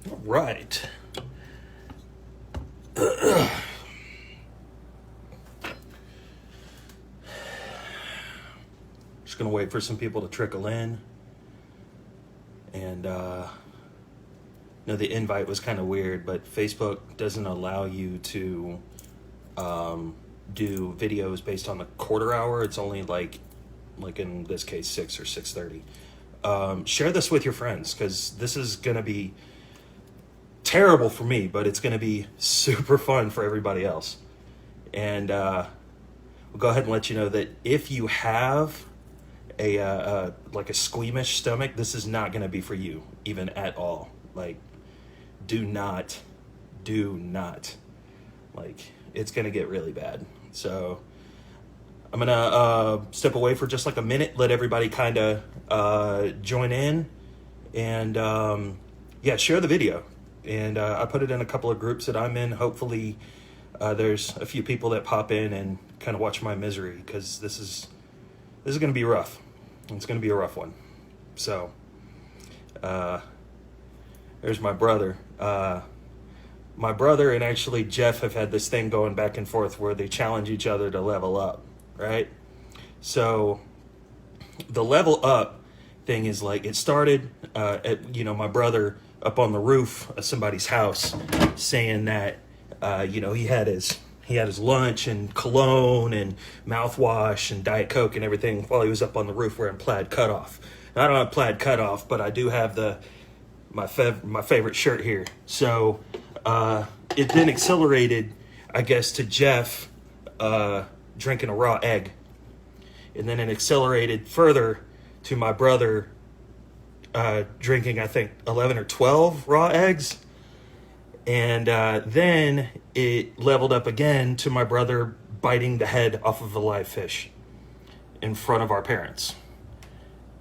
All right. Just gonna wait for some people to trickle in. And no, the invite was kind of weird, but Facebook doesn't allow you to do videos based on the quarter hour. It's only like in this case 6 or 6:30. Share this with your friends, because this is gonna be terrible for me, but it's gonna be super fun for everybody else. And we'll go ahead and let you know that if you have a like a squeamish stomach, this is not gonna be for you, even at all. Like, do not, like, it's gonna get really bad. So I'm gonna step away for just like a minute, let everybody kind of join in, and yeah, share the video. And I put it in a couple of groups that I'm in. Hopefully there's a few people that pop in and kind of watch my misery, because this is gonna be rough. It's gonna be a rough one. So there's my brother. My brother and actually Jeff have had this thing going back and forth where they challenge each other to level up, right? So the level up thing is like, it started at, my brother up on the roof of somebody's house saying that, he had his lunch and cologne and mouthwash and Diet Coke and everything while he was up on the roof wearing plaid cutoff. Now, I don't have plaid cutoff, but I do have my favorite shirt here. So it then accelerated, I guess, to Jeff drinking a raw egg. And then it accelerated further to my brother drinking, I think, 11 or 12 raw eggs. And then it leveled up again to my brother biting the head off of a live fish in front of our parents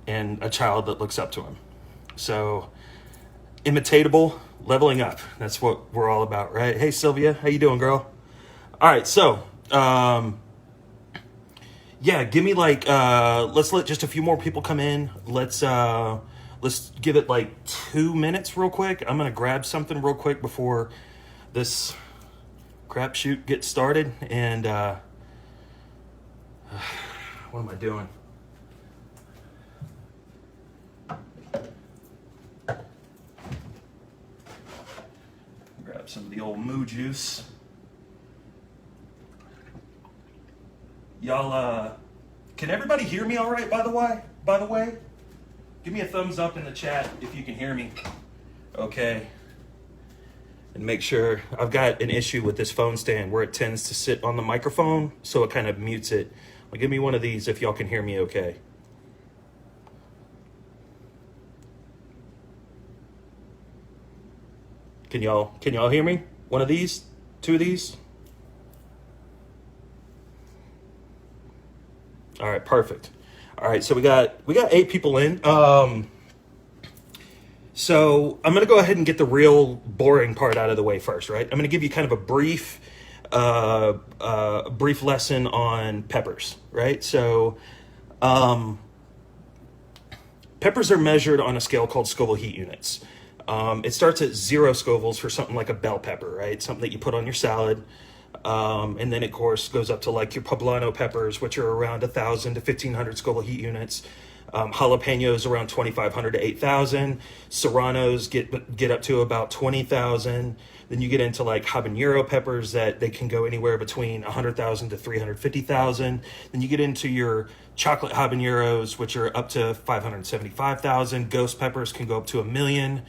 and a child that looks up to him. So, imitatable, leveling up. That's what we're all about, right? Hey, Sylvia, how you doing, girl? All right, so, yeah, give me like, let's let just a few more people come in. Let's give it like 2 minutes real quick. I'm going to grab something real quick before this crapshoot gets started. And what am I doing? Grab some of the old moo juice. Y'all, can everybody hear me all right, by the way? Give me a thumbs up in the chat if you can hear me. Okay. And make sure, I've got an issue with this phone stand where it tends to sit on the microphone, so it kind of mutes it. Well, give me one of these if y'all can hear me okay. Can y'all hear me? One of these? Two of these? All right, perfect. All right, so we got 8 people in. So I'm going to go ahead and get the real boring part out of the way first, right? I'm going to give you kind of a brief lesson on peppers, right? So peppers are measured on a scale called Scoville heat units. It starts at 0 Scovilles for something like a bell pepper, right? Something that you put on your salad. And then, of course, goes up to like your poblano peppers, which are around 1,000 to 1,500 Scoville heat units. Jalapenos around 2,500 to 8,000. Serranos get up to about 20,000. Then you get into like habanero peppers that they can go anywhere between 100,000 to 350,000. Then you get into your chocolate habaneros, which are up to 575,000. Ghost peppers can go up to 1 million.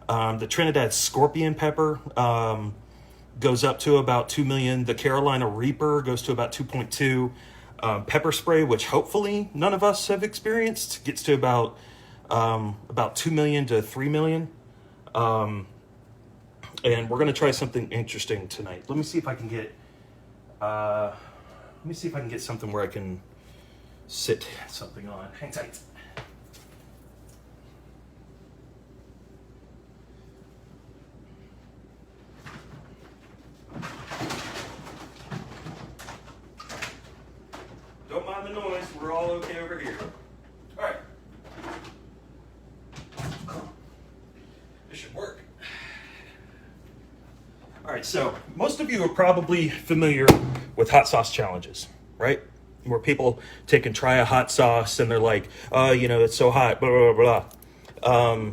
The Trinidad scorpion pepper goes up to about 2 million. The Carolina Reaper goes to about 2.2. Pepper spray, which hopefully none of us have experienced, gets to about 2 million to 3 million. And we're going to try something interesting tonight. Let me see if I can get something where I can sit something on. Hang tight. Don't mind the noise. We're all okay over here. All right. This should work. right, so most of you are probably familiar with hot sauce challenges, right? Where people take and try a hot sauce and they're like, oh, you know, it's so hot, blah, blah, blah.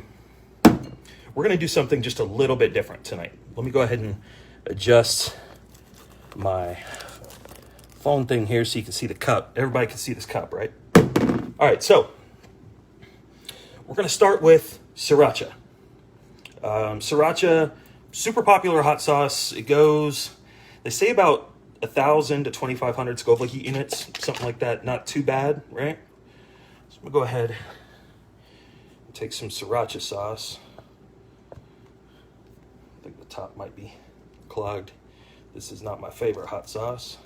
We're going to do something just a little bit different tonight. Let me go ahead and adjust my phone thing here so you can see the cup. Everybody can see this cup, right? All right, so we're going to start with Sriracha. Sriracha, super popular hot sauce. It goes, they say about 1,000 to 2,500 Scoville heat units, something like that. Not too bad, right? So I'm going to go ahead and take some Sriracha sauce. I think the top might be clogged. This is not my favorite hot sauce,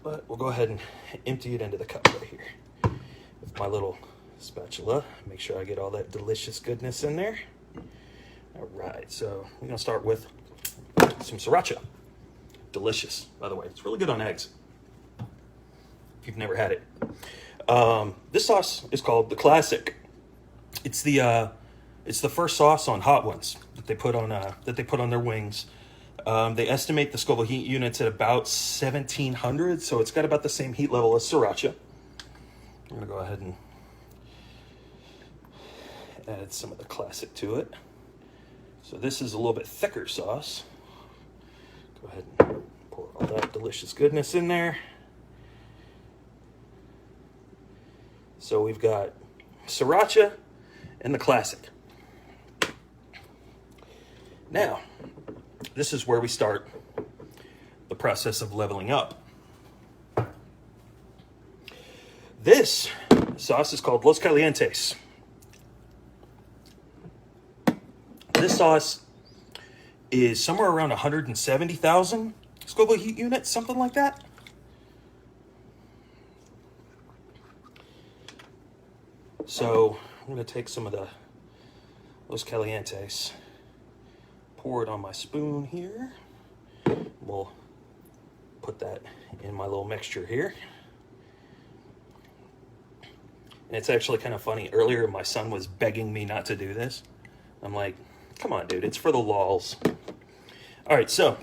but we'll go ahead and empty it into the cup right here with my little spatula. Make sure I get all that delicious goodness in there. All right, so we're gonna start with some Sriracha. Delicious, by the way. It's really good on eggs, if you've never had it. This sauce is called the Classic. It's the first sauce on Hot Ones that they put on their wings. They estimate the Scoville heat units at about 1,700, so it's got about the same heat level as Sriracha. I'm gonna go ahead and add some of the Classic to it. So this is a little bit thicker sauce. Go ahead and pour all that delicious goodness in there. So we've got Sriracha and the Classic. Now, this is where we start the process of leveling up. This sauce is called Los Calientes. This sauce is somewhere around 170,000 Scoville heat units, something like that. So I'm going to take some of the Los Calientes, pour it on my spoon here. We'll put that in my little mixture here. And it's actually kind of funny. Earlier, my son was begging me not to do this. I'm like, come on, dude, it's for the lols. All right, so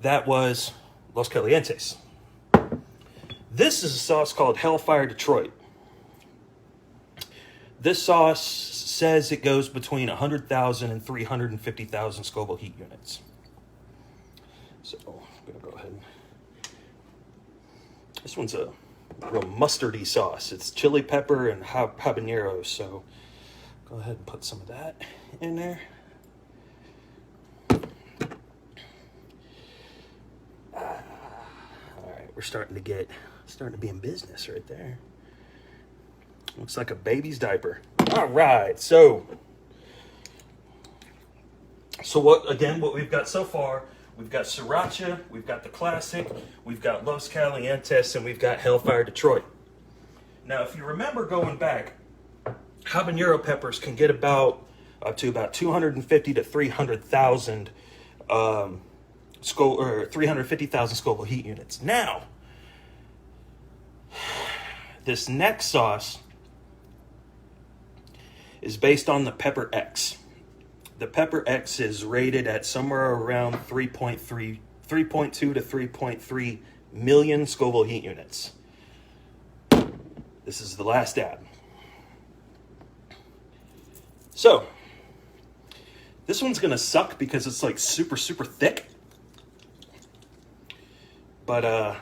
that was Los Calientes. This is a sauce called Hellfire Detroit. This sauce says it goes between 100,000 and 350,000 Scoville heat units. So I'm going to go ahead and... This one's a real mustardy sauce. It's chili pepper and habaneros, so go ahead and put some of that in there. All right, we're starting to be in business right there. Looks like a baby's diaper. All right, so what we've got so far, we've got Sriracha, we've got the Classic, we've got Los Calientes, and we've got Hellfire Detroit. Now, if you remember going back, habanero peppers can get up to about 250 to 300,000 350,000 Scoville heat units. Now, this next sauce is based on the Pepper X. The Pepper X is rated at somewhere around 3.2 to 3.3 million Scoville heat units. This is the last dab. So, this one's gonna suck because it's like super, super thick. But,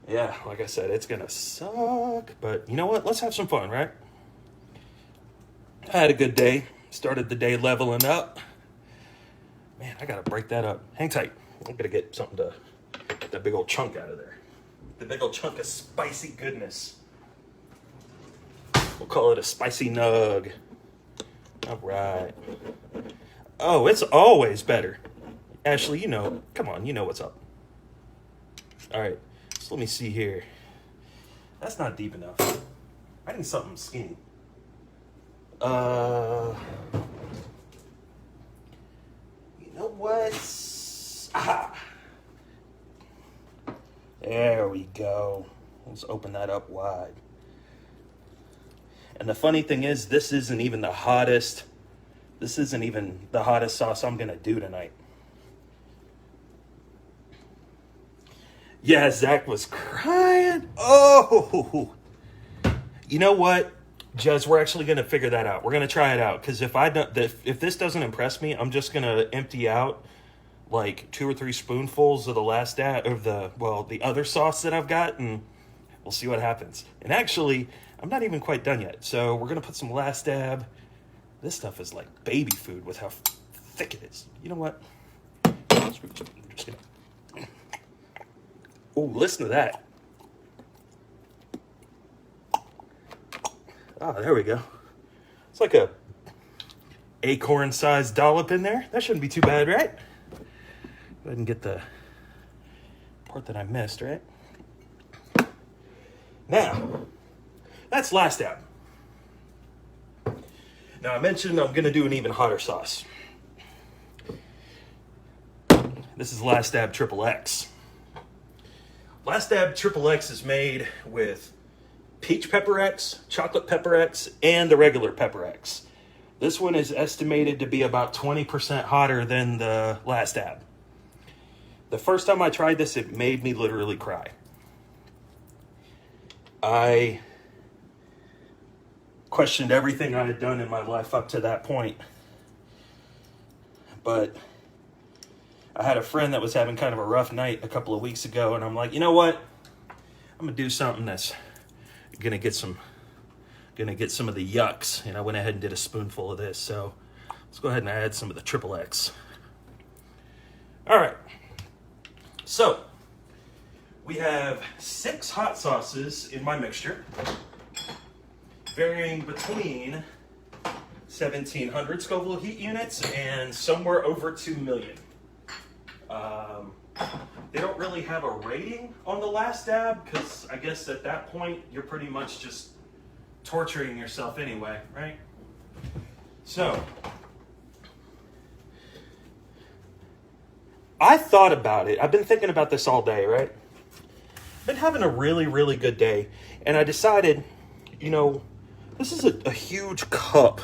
yeah, like I said, it's gonna suck. But you know what? Let's have some fun, right? I had a good day. Started the day leveling up. Man, I gotta break that up. Hang tight. I'm gonna get something to get that big old chunk out of there. The big old chunk of spicy goodness. We'll call it a spicy nug. All right. Oh, it's always better. Ashley, you know, come on, you know what's up. All right, so let me see here. That's not deep enough. I need something skinny. You know what? Ah. There we go. Let's open that up wide. And the funny thing is, this isn't even the hottest sauce I'm gonna do tonight. Yeah, Zach was crying. Oh, you know what, Jez, we're actually gonna figure that out. We're gonna try it out, because if this doesn't impress me, I'm just gonna empty out like 2 or 3 spoonfuls of the last dab of the other sauce that I've got, and we'll see what happens. And actually, I'm not even quite done yet, so we're gonna put some last dab. This stuff is like baby food with how thick it is. You know what? Oh, listen to that. Oh, there we go. It's like a acorn-sized dollop in there. That shouldn't be too bad, right? Go ahead and get the part that I missed, right? Now, that's last dab. Now, I mentioned I'm going to do an even hotter sauce. This is Last Dab XXX. Last Dab XXX is made with peach pepper X, chocolate pepper X, and the regular pepper X. This one is estimated to be about 20% hotter than the Last Dab. The first time I tried this, it made me literally cry. I questioned everything I had done in my life up to that point. But I had a friend that was having kind of a rough night a couple of weeks ago, and I'm like, you know what? I'm gonna do something that's gonna get some of the yucks. And I went ahead and did a spoonful of this. So let's go ahead and add some of the XXX. All right. So we have 6 hot sauces in my mixture, varying between 1,700 Scoville heat units and somewhere over 2 million. They don't really have a rating on the Last Dab, because I guess at that point you're pretty much just torturing yourself anyway, right? So I thought about it. I've been thinking about this all day, right? Been having a really, really good day, and I decided, you know, this is a huge cup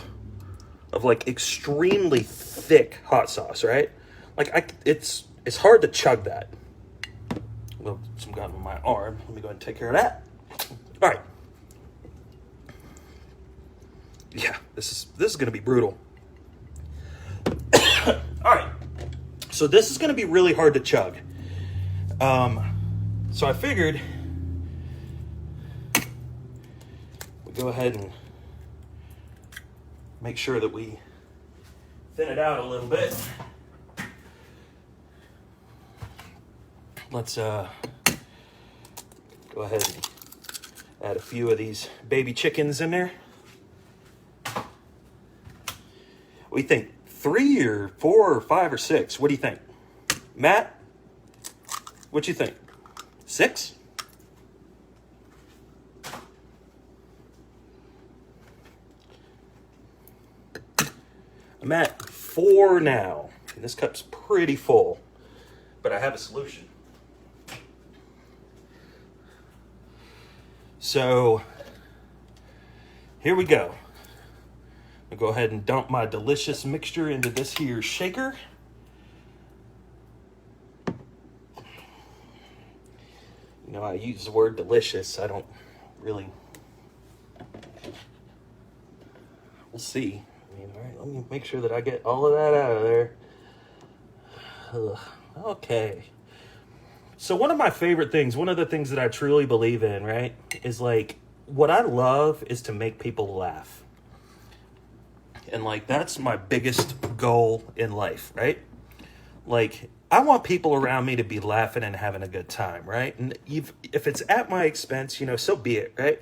of like extremely thick hot sauce, right? Like it's hard to chug that. Well, some got on my arm. Let me go ahead and take care of that. All right. Yeah, this is going to be brutal. All right. So this is going to be really hard to chug. So I figured we go ahead and make sure that we thin it out a little bit. Let's go ahead and add a few of these baby chickens in there. What do you think? 3 or 4 or 5 or 6? What do you think? Matt, what do you think? 6? I'm at 4 now. And this cup's pretty full, but I have a solution. So here we go. I'll go ahead and dump my delicious mixture into this here shaker. You know, I use the word delicious. I don't really... We'll see. I mean, all right, let me make sure that I get all of that out of there. Ugh. Okay. So one of my favorite things, one of the things that I truly believe in, right, is like, what I love is to make people laugh. And like, that's my biggest goal in life, right? Like, I want people around me to be laughing and having a good time, right? And if it's at my expense, you know, so be it, right?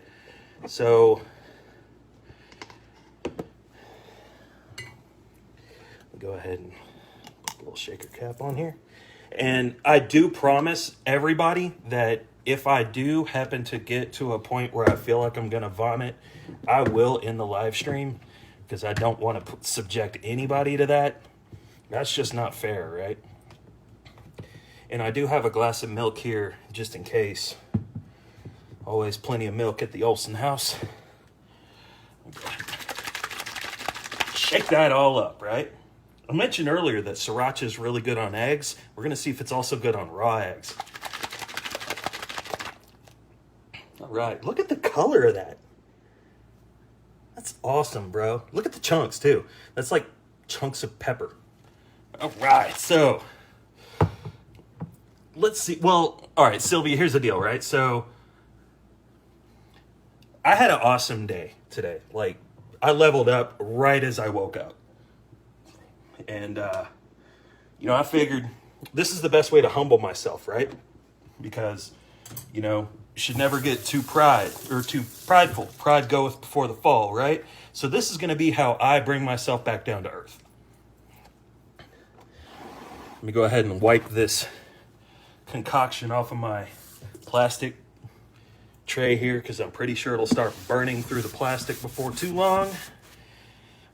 So go ahead and put a little shaker cap on here. And I do promise everybody that if I do happen to get to a point where I feel like I'm going to vomit, I will end the live stream, because I don't want to subject anybody to that. That's just not fair, right? And I do have a glass of milk here just in case. Always plenty of milk at the Olsen house. Shake that all up, right? I mentioned earlier that Sriracha is really good on eggs. We're going to see if it's also good on raw eggs. All right, look at the color of that. That's awesome, bro. Look at the chunks, too. That's like chunks of pepper. All right, so let's see. Well, all right, Sylvia, here's the deal, right? So I had an awesome day today. Like, I leveled up right as I woke up. And, you know, I figured this is the best way to humble myself, right? Because, you know, you should never get too prideful. Pride goeth before the fall, right? So this is going to be how I bring myself back down to earth. Let me go ahead and wipe this concoction off of my plastic tray here, because I'm pretty sure it'll start burning through the plastic before too long,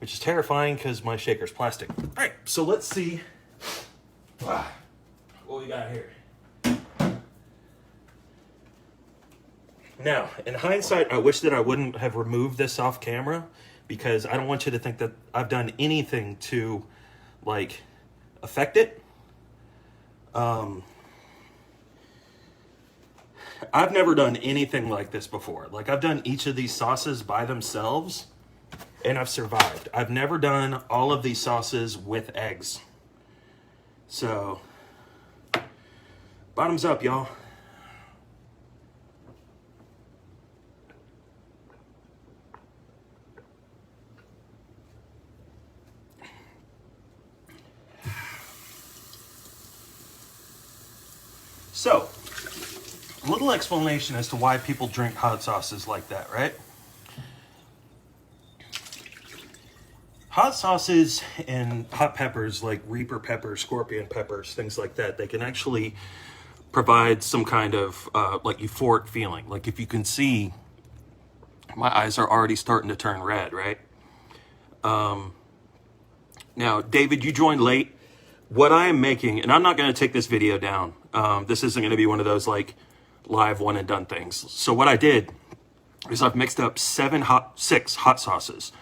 which is terrifying because my shaker's plastic. All right, so let's see what we got here. Now, in hindsight, I wish that I wouldn't have removed this off camera, because I don't want you to think that I've done anything to, like, affect it. I've never done anything like this before. Like, I've done each of these sauces by themselves, and I've survived. I've never done all of these sauces with eggs. So, bottoms up, y'all. So, a little explanation as to why people drink hot sauces like that, right? Hot sauces and hot peppers like Reaper peppers, scorpion peppers, things like that, they can actually provide some kind of like euphoric feeling. Like, if you can see, my eyes are already starting to turn red, right? Now, David, you joined late. What I am making, and I'm not going to take this video down. This isn't going to be one of those like live one and done things. So what I did is I've mixed up 6 hot sauces.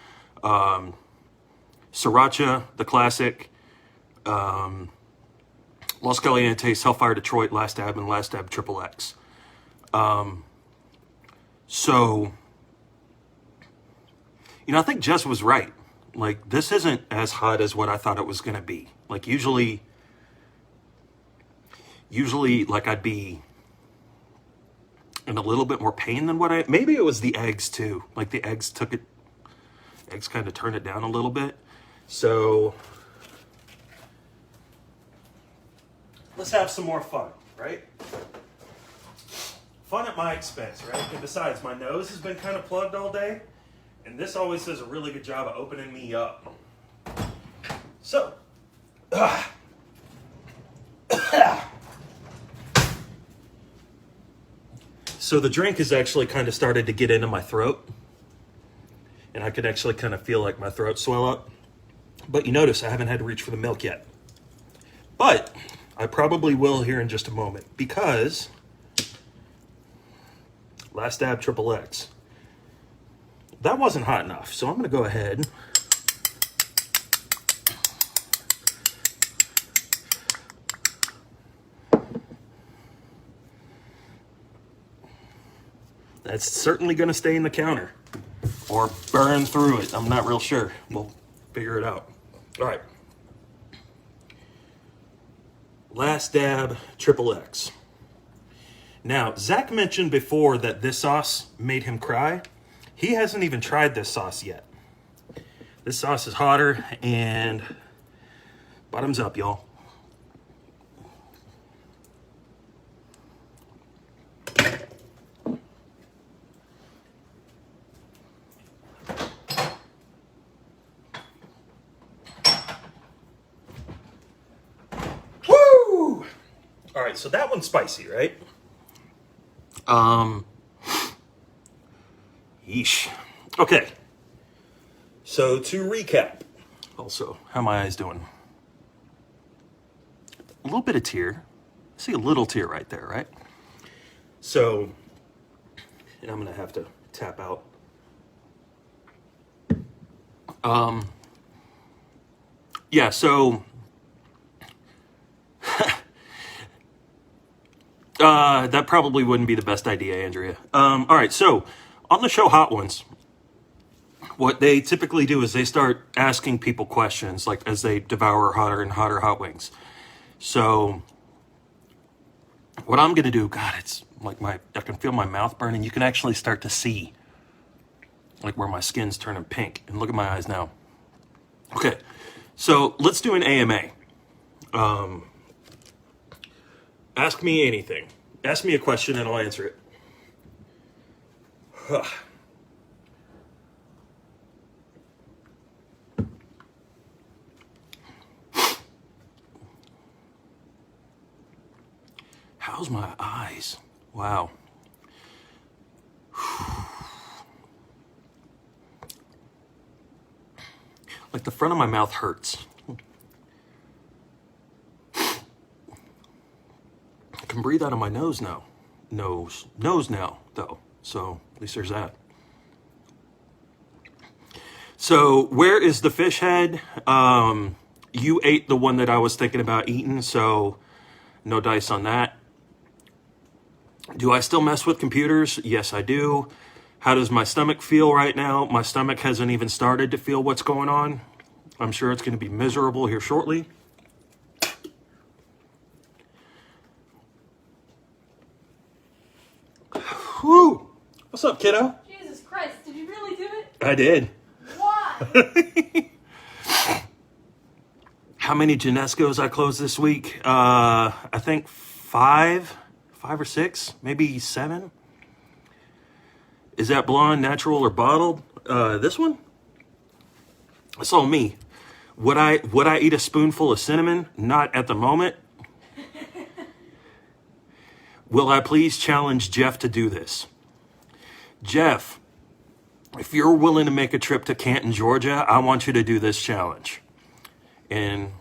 Sriracha, the classic, Los Calientes, Hellfire Detroit, Last Dab, and Last Dab XXX. So, you know, I think Jess was right. Like, this isn't as hot as what I thought it was going to be. Like, usually, like, I'd be in a little bit more pain than maybe it was the eggs too. Like, the eggs kind of turned it down a little bit. So, let's have some more fun, right? Fun at my expense, right? And besides, my nose has been kind of plugged all day, and this always does a really good job of opening me up. So, so the drink has actually kind of started to get into my throat, and I could actually kind of feel like my throat swell up. But you notice I haven't had to reach for the milk yet. But I probably will here in just a moment, because Last Dab XXX, that wasn't hot enough. So I'm going to go ahead . That's certainly going to stay in the counter or burn through it. I'm not real sure. We'll figure it out. All right. Last Dab XXX. Now, Zach mentioned before that this sauce made him cry. He hasn't even tried this sauce yet. This sauce is hotter, and bottoms up, y'all. All right, so that one's spicy, right? Yeesh. Okay. So to recap, also, how my eyes doing? A little bit of tear. I see a little tear right there, right? So, and I'm gonna have to tap out. Yeah, so that probably wouldn't be the best idea, Andrea. All right, so on the show Hot Ones, what they typically do is they start asking people questions, like as they devour hotter and hotter hot wings. So what I'm gonna do, God, it's like I can feel my mouth burning. You can actually start to see like where my skin's turning pink. And look at my eyes now. Okay, so let's do an AMA. Ask me anything. Ask me a question and I'll answer it. How's my eyes? Wow. Like the front of my mouth hurts. I can breathe out of my nose now. Nose now, though. So at least there's that. So where is the fish head? You ate the one that I was thinking about eating, so no dice on that. Do I still mess with computers? Yes, I do. How does my stomach feel right now? My stomach hasn't even started to feel what's going on. I'm sure it's going to be miserable here shortly. Whew. What's up, kiddo? Jesus Christ, did you really do it? I did. Why? How many Genescos I closed this week? I think five or six, maybe 7. Is that blonde, natural, or bottled? This one? That's all me. Would I eat a spoonful of cinnamon? Not at the moment. Will I please challenge Jeff to do this? Jeff, if you're willing to make a trip to Canton, Georgia, I want you to do this challenge. And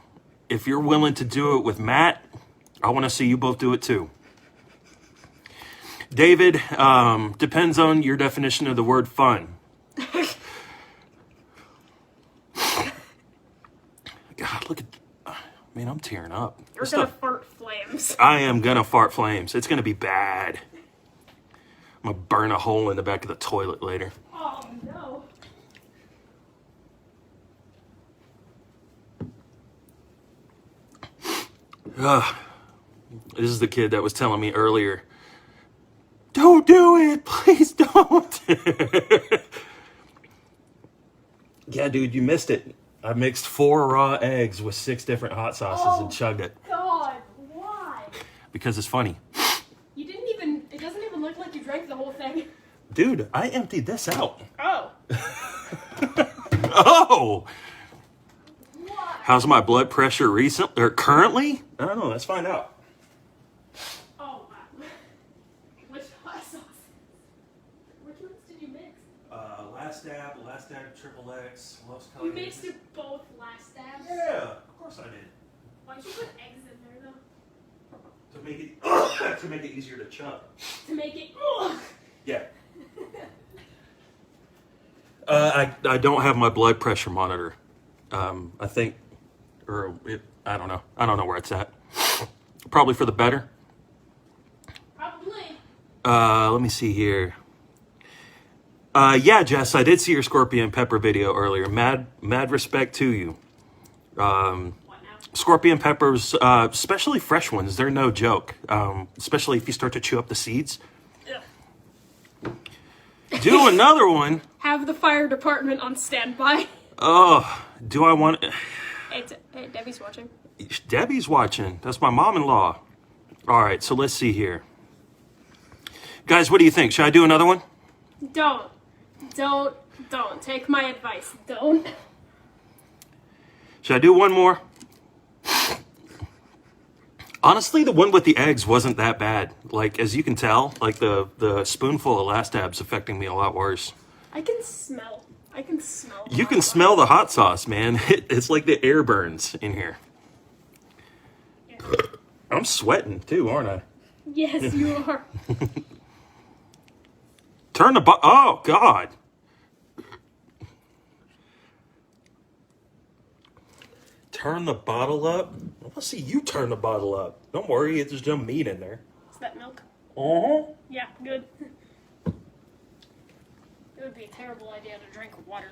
if you're willing to do it with Matt, I want to see you both do it too. David, depends on your definition of the word fun. God, look at, man, I'm tearing up. You're gonna fart flames. I am gonna fart flames. It's gonna be bad. I'm gonna burn a hole in the back of the toilet later. Oh no. This is the kid that was telling me earlier, don't do it, please don't. Yeah, dude, you missed it. I mixed 4 raw eggs with 6 different hot sauces and chugged it. God, why? Because it's funny. You didn't even, it doesn't even look like you drank the whole thing. Dude, I emptied this out. Oh. Oh! Why? How's my blood pressure currently? I don't know, let's find out. Oh, wow. Which hot sauce? Which ones did you mix? Last dab, triple X, Los You Calientes. mixed it both last stabs? Yeah, of course I did. Why'd you put eggs in there, though? To make it easier to chug. To make it, ugh. Yeah. I don't have my blood pressure monitor. I think, I don't know. I don't know where it's at. Probably for the better. Probably. Let me see here. Yeah, Jess, I did see your scorpion pepper video earlier. Mad respect to you. What now? Scorpion peppers, especially fresh ones, they're no joke. Especially if you start to chew up the seeds. Ugh. Do another one. Have the fire department on standby. Oh, do I want... Hey, Debbie's watching. Debbie's watching. That's my mom-in-law. All right, so let's see here. Guys, what do you think? Should I do another one? Don't. Take my advice. Don't. Should I do one more? Honestly, the one with the eggs wasn't that bad. Like, as you can tell, like the spoonful of last dab's affecting me a lot worse. I can smell. You can smell the hot sauce, man. It's like the air burns in here. Yeah. I'm sweating too, aren't I? Yes, you are. Turn the oh God. Turn the bottle up? I want to see you turn the bottle up. Don't worry, there's no meat in there. Is that milk? Uh-huh. Yeah, good. It would be a terrible idea to drink water.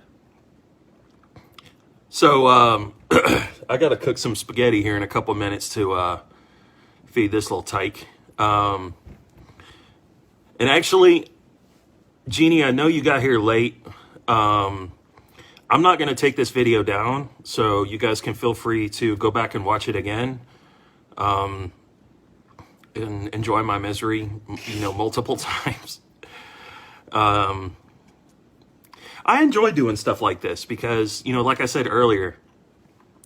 So, I got to cook some spaghetti here in a couple minutes to feed this little tyke. And actually, Jeannie, I know you got here late. I'm not going to take this video down, so you guys can feel free to go back and watch it again. And enjoy my misery, multiple times. I enjoy doing stuff like this because, like I said earlier,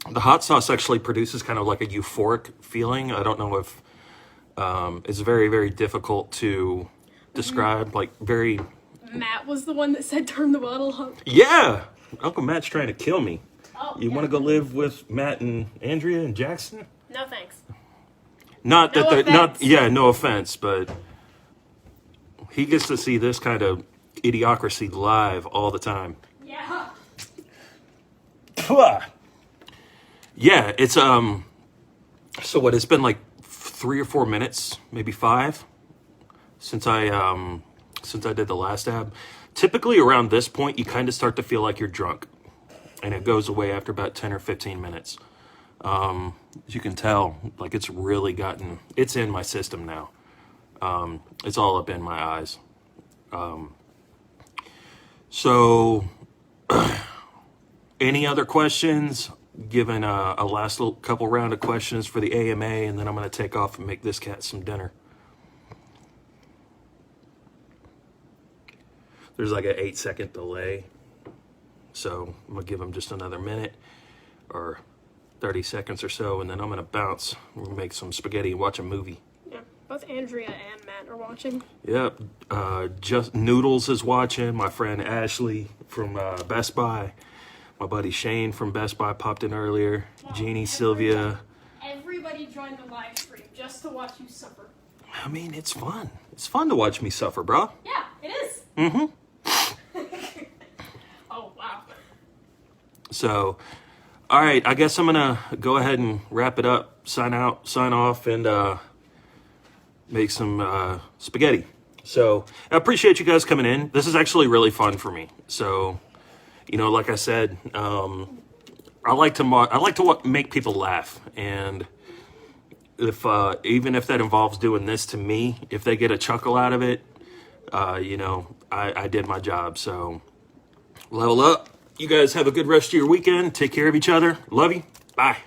the hot sauce actually produces kind of like a euphoric feeling. I don't know if it's very, very difficult to describe, like very... Matt was the one that said turn the bottle up. Yeah! Uncle Matt's trying to kill me. Oh, you want to go live with Matt and Andrea and Jackson? No thanks. Not that No they're offense. no offense, but he gets to see this kind of idiocracy live all the time. Yeah. Yeah, it's so what, it's been like 3 or 4 minutes, maybe 5 since I did the last ab. Typically around this point you kind of start to feel like you're drunk, and it goes away after about 10 or 15 minutes. As you can tell, like it's in my system now. It's all up in my eyes. So any other questions? Given a last little couple round of questions for the AMA, and then I'm going to take off and make this cat some dinner. There's like an 8-second delay, so I'm going to give him just another minute or 30 seconds or so, and then I'm going to bounce. We'll make some spaghetti and watch a movie. Yeah, both Andrea and Matt are watching. Yep. Just Noodles is watching. My friend Ashley from Best Buy. My buddy Shane from Best Buy popped in earlier. Wow, Jeannie, Sylvia. Everybody joined the live stream just to watch you suffer. I mean, it's fun. It's fun to watch me suffer, bro. Yeah, it is. Mm-hmm. Oh, wow. So, all right. I guess I'm going to go ahead and wrap it up, sign off, and make some spaghetti. So, I appreciate you guys coming in. This is actually really fun for me. So... like I said, I like to make people laugh, and if even if that involves doing this to me, if they get a chuckle out of it, I did my job. So level up. You guys have a good rest of your weekend. Take care of each other. Love you. Bye.